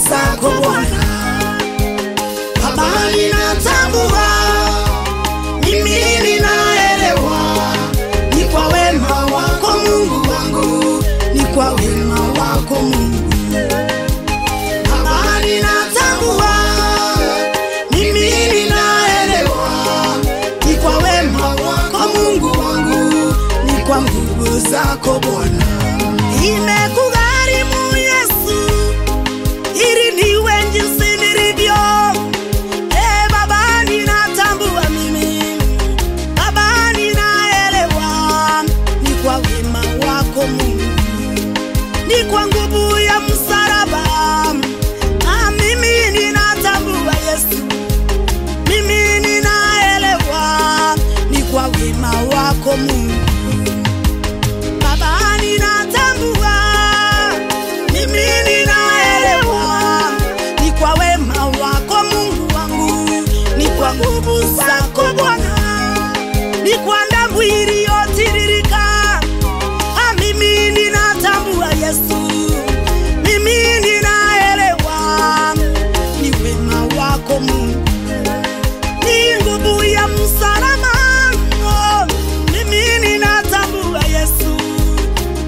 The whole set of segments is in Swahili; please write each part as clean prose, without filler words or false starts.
zako Bwana. Baba ninatambua, mimi ninaelewa, ni kwa wema wako Mungu wangu, ni kwa wema wako Mungu. Baba ninatambua, mimi ninaelewa, ni kwa wema wako Mungu wangu, ni kwa nguvu zako Bwana. Imekugharimu Yesu ili niwe jinsi nilivyo. Baba ninatambua mimi, Baba ninaelewa, ni kwa wema wako Mungu, ni kwa nguvu ya msalaba. Mimi ninatambua Yesu, mimi ninaelewa, ni kwa wema wako Mungu. Baba ninatambua, mimi ninaelewa, ni kwa wema wako Mungu wangu, ni kwa nguvu zako Bwana, ni kwa damu iliyotiririka. Mimi ninatambua Yesu, mimi ninaelewa, ni wema wako Mungu, ni nguvu ya msalaba. Mimi ninatambua Yesu,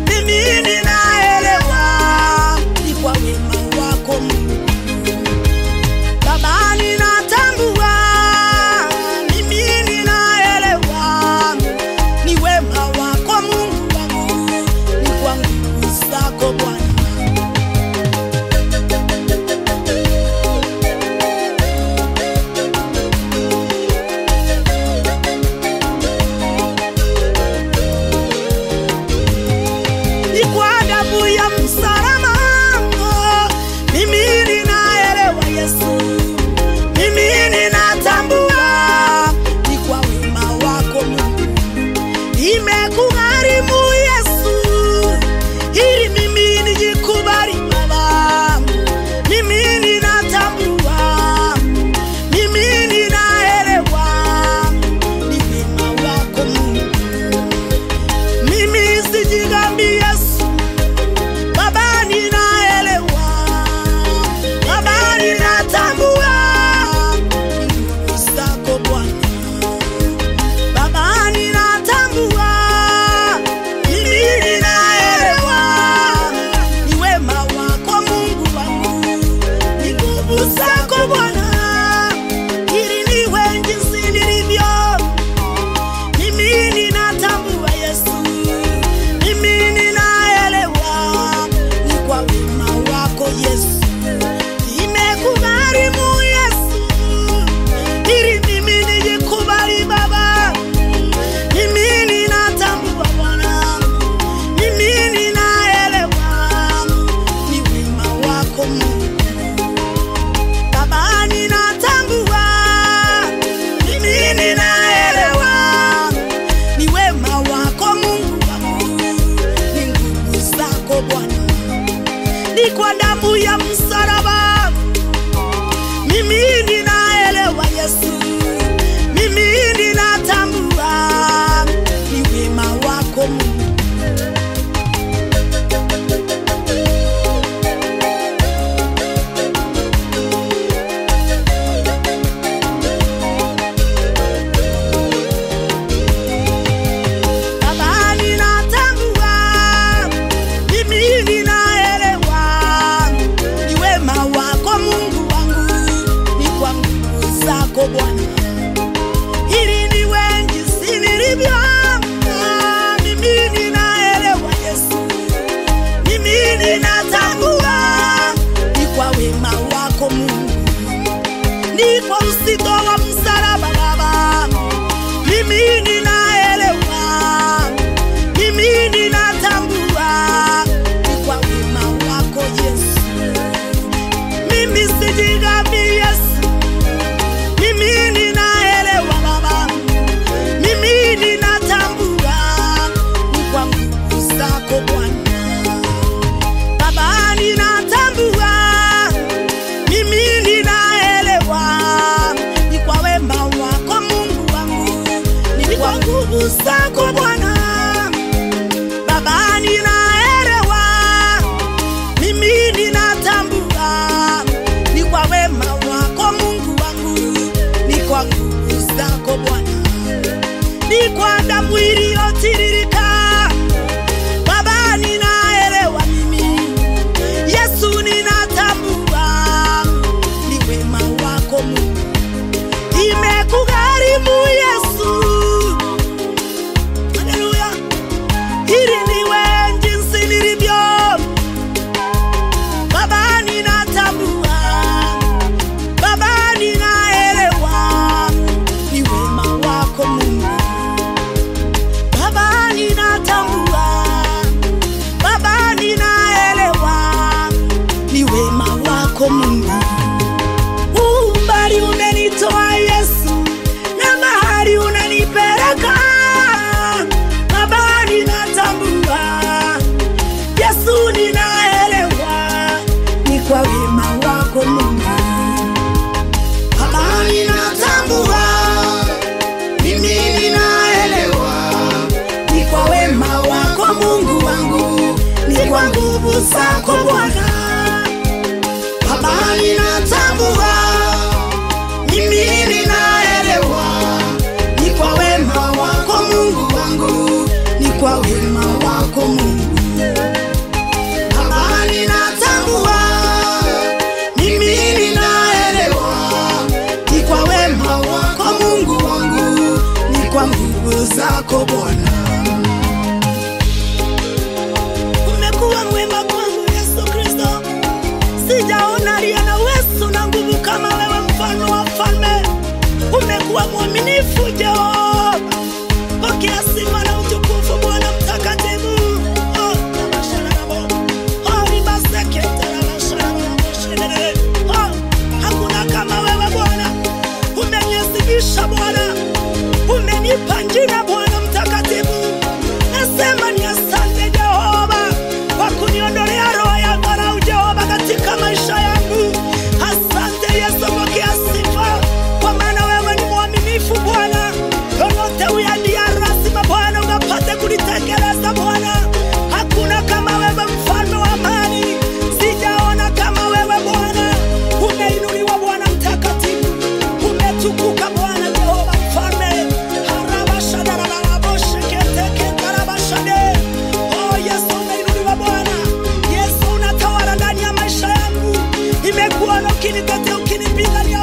mimi ninaelewa, ni kwa wema wako Mungu. Baba ninatambua, mimi ninaelewa, ni wema wako Mungu wangu, ni kwa nguvu zako Bwana. Ni kwa damu ya msalaba, mimi ninaelewa Yesu, mimi ninatambua, ni kwa wema wako Mungu. Imekugharimu Yesu ili mimi nijikubali Baba, mimi ninatambua, mimi ninaelewa, ni wema wako Mungu. Mimi sijigambi Yesu, Baba ninaelewa, Baba ninatambua, ni nguvu zako Bwana. Baba ninatambua, mimi ninaelewa, ni wema wako Mungu wangu, ni nguvu zako Bwana, ili niwe jinsi nilivyo. Mimi ninatambua Yesu, mimi ninaelewa, ni kwa wema wako Yesu. Imekugharimu Yesu ili mimi nijikubali Baba, mimi ninatambua Bwana, mimi ninaelewa, ni wema wako Mungu. Baba ninatambua, mimi ninaelewa, ni wema wako Mungu wangu, ni nguvu zako Bwana, ni kwa damu ya msalaba. Mimi ninaelewa Yesu, mimi ninatambua, ni wema wako Mungu. Baba ninatambua, mimi ninaelewa, ni wema wako Mungu wangu, ni kwa nguvu zako Bwana, ili niwe jinsi nilivyo. Mimi ninaelewa Yesu, mimi ninatambua, ni kwa wema wako Mungu, ni kwa uzito wa msalaba Baba. Mimi ninaelewa, mimi ninatambua, ni kwa wema wako Yesu. Mimi sijigambi Yesu, mimi ninaelewa Baba, mimi ninatambua, ni kwa nguvu zako Bwana. Baba ninatambua, mimi ninaelewa, ni kwa wema wako Mungu wangu, ni kwa nguvu zako Bwana. Baba ninaelewa, mimi ninatambua, wako Mungu. Umbali umenitoa Yesu, na mahali unanipeleka Baba, ninatambua Yesu, ninaelewa ni kwa wema wako Mungu. Baba, ninatambua mimi ninaelewa ni kwa wema wako Mungu wangu, ni kwa nguvu zako Bwana. Baba, ninatambua mimi ninaelewa ni kwa wema wako Mungu wangu, ni kwa wema wako Mungu. Baba, ninatambua mimi ninaelewa ni kwa wema wako Mungu wangu, ni kwa nguvu zako Bwana. Umekuwa mwema kwangu Yesu Kristo, sijaona aliye na uwezo na nguvu kama wewe, mfalme wa falme. Umekuwa mwaminifu Jehova, pokea sifa na utukufu Bwana mtakatifu. Hakuna kama wewe Bwana, umenyesibisha Bwana, umenipa jina Bwana mtakatifu. Nasema ni asante Jehova kwa kuniondolea roho ya dharau Jehova katika maisha yangu. Asante Yesu, pokea sifa kwa maana wewe ni mwaminifu Bwana. Lolote uyadia rasima Bwana ungapate kulitekeleza Bwana. Hakuna kama wewe mfalme wa amani, sijaona kama wewe Bwana. Umeinuliwa Bwana mtakatifu, umetukuka Bwana Jehova mfalme. Oh Yesu, umeinuliwa Bwana. Yesu, unatawala ndani ya maisha yangu. Imekuwa ukinitetea, ukinipigania